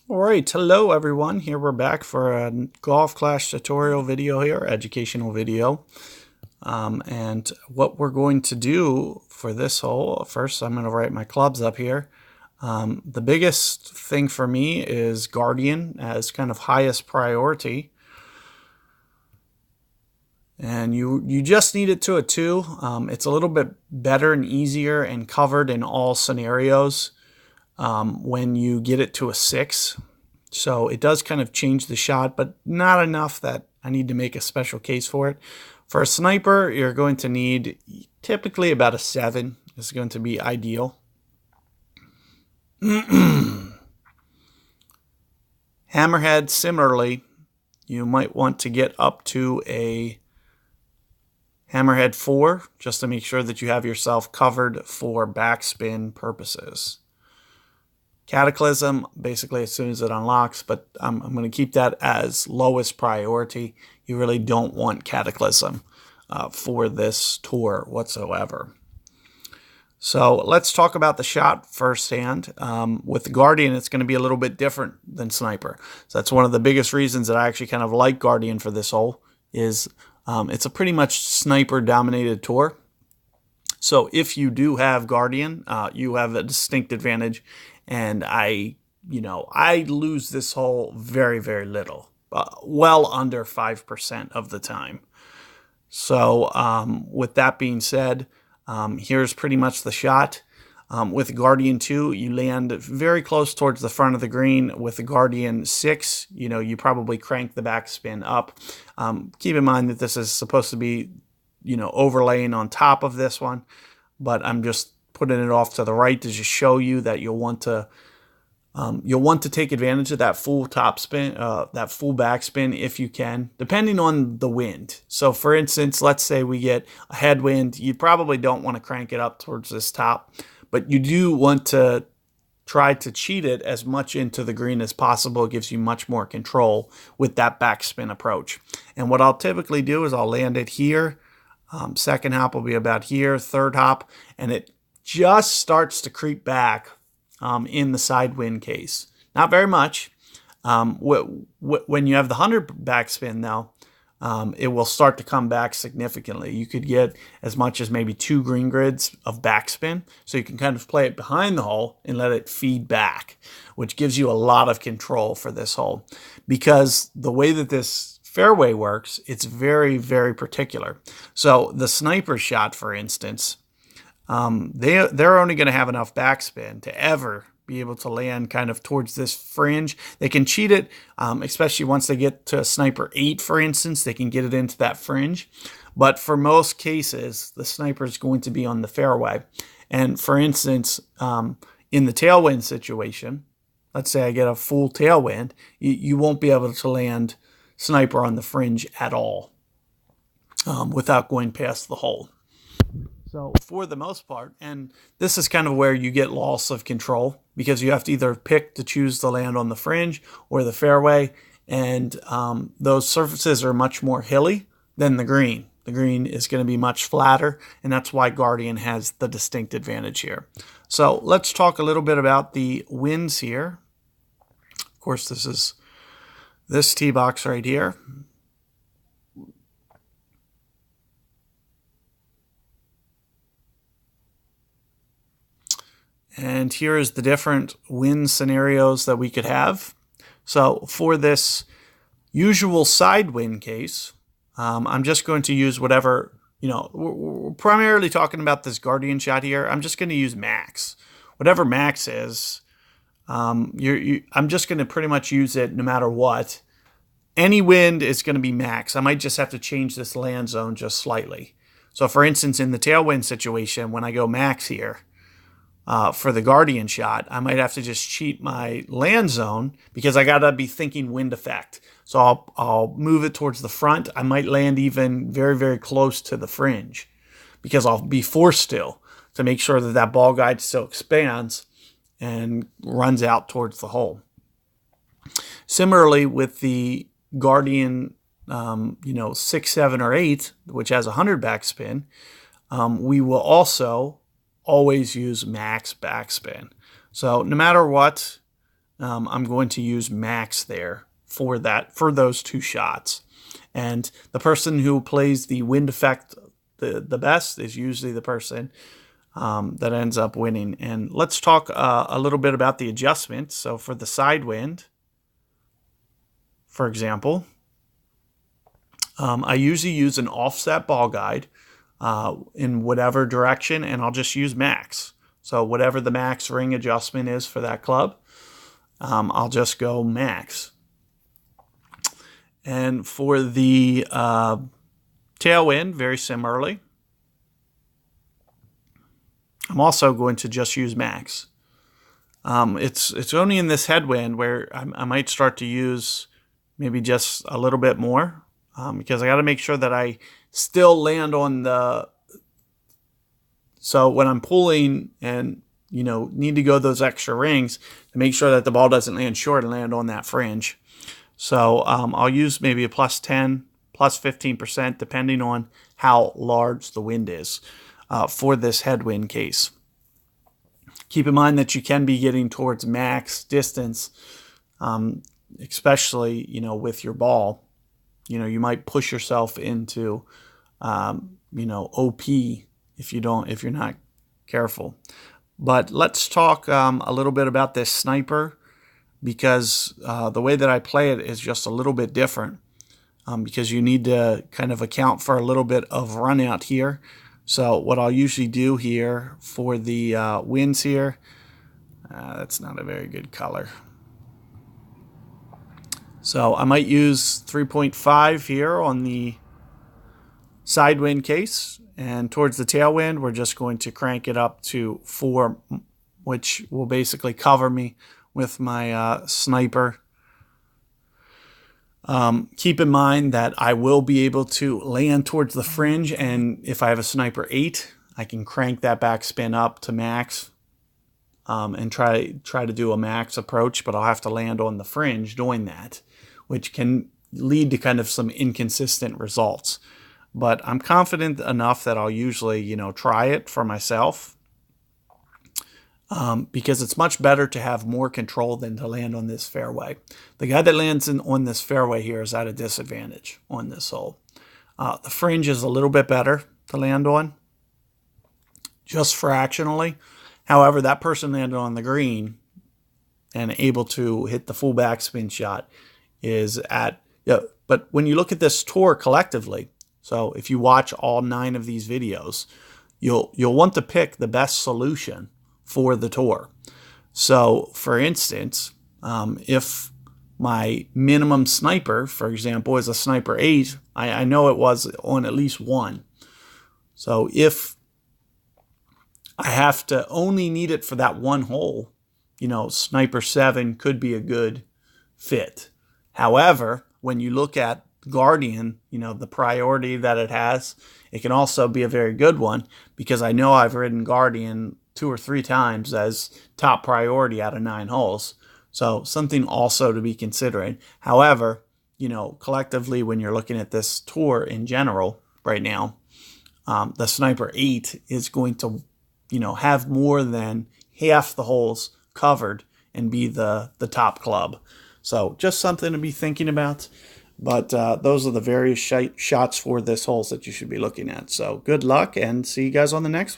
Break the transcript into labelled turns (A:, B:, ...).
A: Alright, hello everyone. Here we're back for a golf clash tutorial video here, educational video. And what we're going to do for this hole, first I'm going to write my clubs up here. The biggest thing for me is Guardian as kind of highest priority. And you just need it to a 2. It's a little bit better and easier and covered in all scenarios when you get it to a 6. So it does kind of change the shot, but not enough that I need to make a special case for it. For a sniper, you're going to need typically about a 7. This is going to be ideal. Hammerhead, similarly, you might want to get up to a Hammerhead 4 just to make sure that you have yourself covered for backspin purposes. Cataclysm, basically as soon as it unlocks, but I'm going to keep that as lowest priority. You really don't want Cataclysm for this tour whatsoever. So let's talk about the shot firsthand. With the Guardian, it's going to be a little bit different than Sniper. So that's one of the biggest reasons that I actually kind of like Guardian for this hole is it's a pretty much Sniper-dominated tour. So if you do have Guardian, you have a distinct advantage. And I lose this hole very, very little, well under 5% of the time. So with that being said, here's pretty much the shot. With Guardian 2, you land very close towards the front of the green. With the Guardian 6, you probably crank the backspin up. Keep in mind that this is supposed to be, overlaying on top of this one, but I'm just putting it off to the right to just show you that you'll want to take advantage of that full topspin, that full backspin if you can, depending on the wind. So for instance, let's say we get a headwind, you probably don't want to crank it up towards this top, but you do want to try to cheat it as much into the green as possible. It gives you much more control with that backspin approach. And what I'll typically do is I'll land it here. Second hop will be about here, third hop, and it just starts to creep back in the side wind case. Not very much. When you have the 100 backspin, though, it will start to come back significantly. You could get as much as maybe 2 green grids of backspin, so you can kind of play it behind the hole and let it feed back, which gives you a lot of control for this hole. Because the way that this fairway works, it's very, very particular. So the sniper shot, for instance, they're only going to have enough backspin to ever be able to land kind of towards this fringe. They can cheat it, especially once they get to a sniper 8, for instance, they can get it into that fringe. But for most cases, the sniper is going to be on the fairway. And for instance, in the tailwind situation, let's say I get a full tailwind, you won't be able to land sniper on the fringe at all without going past the hole. So for the most part, and this is kind of where you get loss of control because you have to either pick to choose to land on the fringe or the fairway, and those surfaces are much more hilly than the green. The green is going to be much flatter, and that's why Guardian has the distinct advantage here. So let's talk a little bit about the winds here. Of course, this is this tee box right here. And here is the different wind scenarios that we could have. So for this usual side wind case, I'm just going to use whatever, we're primarily talking about this Guardian shot here. I'm just going to use max. Whatever max is, I'm just going to pretty much use it no matter what. Any wind is going to be max. I might just have to change this land zone just slightly. So for instance, in the tailwind situation, when I go max here, for the Guardian shot, I might have to just cheat my land zone because I got to be thinking wind effect. So I'll move it towards the front. I might land even very, very close to the fringe because I'll be forced to make sure that that ball guide still expands and runs out towards the hole. Similarly, with the Guardian, 6, 7, or 8, which has 100 backspin, we will also always use max backspin. So no matter what, I'm going to use max there for those 2 shots. And the person who plays the wind effect the best is usually the person that ends up winning. And let's talk a little bit about the adjustments. So for the side wind, for example, I usually use an offset ball guide in whatever direction, and I'll just use max. So whatever the max ring adjustment is for that club, I'll just go max. And for the tailwind, very similarly, I'm also going to just use max. It's only in this headwind where I might start to use maybe just a little bit more, because I got to make sure that I still land on the. So when I'm pulling and need to go those extra rings to make sure that the ball doesn't land short and land on that fringe. So I'll use maybe a +10, +15%, depending on how large the wind is for this headwind case. Keep in mind that you can be getting towards max distance, especially with your ball. You might push yourself into OP if you're not careful. But let's talk a little bit about this sniper, because the way that I play it is just a little bit different, because you need to kind of account for a little bit of run out here. So what I'll usually do here for the winds here, that's not a very good color. So I might use 3.5 here on the side wind case, and towards the tailwind, we're just going to crank it up to 4, which will basically cover me with my sniper. Keep in mind that I will be able to land towards the fringe, and if I have a sniper 8, I can crank that backspin up to max and try to do a max approach, but I'll have to land on the fringe doing that, which can lead to kind of some inconsistent results. But I'm confident enough that I'll usually, try it for myself, because it's much better to have more control than to land on this fairway. The guy that lands on this fairway here is at a disadvantage on this hole. The fringe is a little bit better to land on, just fractionally. However, that person landed on the green and able to hit the full backspin shot is at. But when you look at this tour collectively, so if you watch all 9 of these videos, you'll want to pick the best solution for the tour. So for instance, if my minimum sniper, for example, is a sniper 8, I know it was on at least 1. So if I have to only need it for that one hole, sniper 7 could be a good fit. However, when you look at Guardian, the priority that it has, it can also be a very good one, because I know I've ridden Guardian 2 or 3 times as top priority out of 9 holes. So something also to be considering. However, collectively, when you're looking at this tour in general right now, the sniper 8 is going to, have more than half the holes covered and be the top club. So just something to be thinking about. But those are the various shots for this holes that you should be looking at. So good luck, and see you guys on the next one.